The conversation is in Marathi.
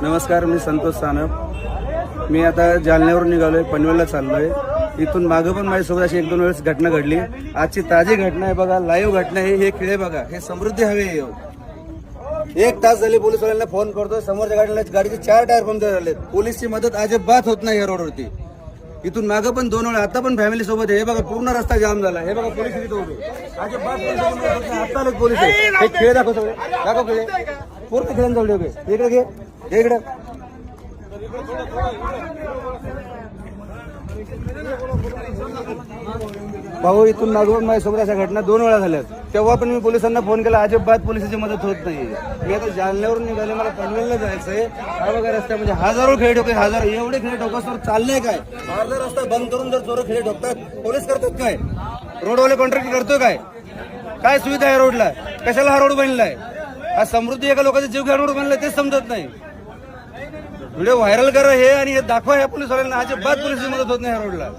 नमस्कार, मी संतोष सानप. मी आता जालन्यावरून निघालोय, पनवेलला चाललोय. इथून मागं पण माझ्यासोबत अशी 1-2 वेळेस घटना घडली. आजची ताजी घटना आहे बघा, लाईव्ह घटना आहे. हे खिळे बघा, हे समृद्धी हवे. 1 तास झाले पोलिसवाल्यांना फोन करतोय. समोरच्या गाडीचे 4 टायर पंक्चर झालेत. पोलीसची मदत अजिबात होत नाही या रोडवरती. इथून मागं पण 2 वेळा, आता पण फॅमिली सोबत आहे. हे बघा पूर्ण रस्ता जाम झाला. हे बघा पोलीस इथे उभे. अजिबात आता आलेत पोलीस. हे खेळ दाखव, सगळे दाखव खेळ. पूर्ण खेळांजवळ उभे. इकडे घे, इकडे. भाऊ, इथून मागून माझ्यासोबत अशा घटना 2 वेळा झाल्यात. तेव्हा पण मी पोलिसांना फोन केला, अजिबात पोलिसांची मदत होत नाही. मी आता जालन्यावरून निघाले, मला पनवेलला जायचंय. हा बघा रस्त्यामध्ये हजारो खेळ ठोके, एवढे खेळ ठोकासवर चाललंय काय? अर्धा रस्ता बंद करून जर चोर खेळ ठोकतात, पोलीस करतात काय? रोडवाले कॉन्ट्रॅक्ट करतोय काय? काय सुविधा आहे रोडला? कशाला हा रोड बनलाय? हा समृद्धी एका लोकांचा जीव घ्या रोड बनलाय, तेच समजत नाही. व्हिडिओ व्हायरल करा हे आणि हे दाखवा ह्या पोलिसवाल्यांना. अजिबात पोलिसची मदत होत नाही ह्या रोडला.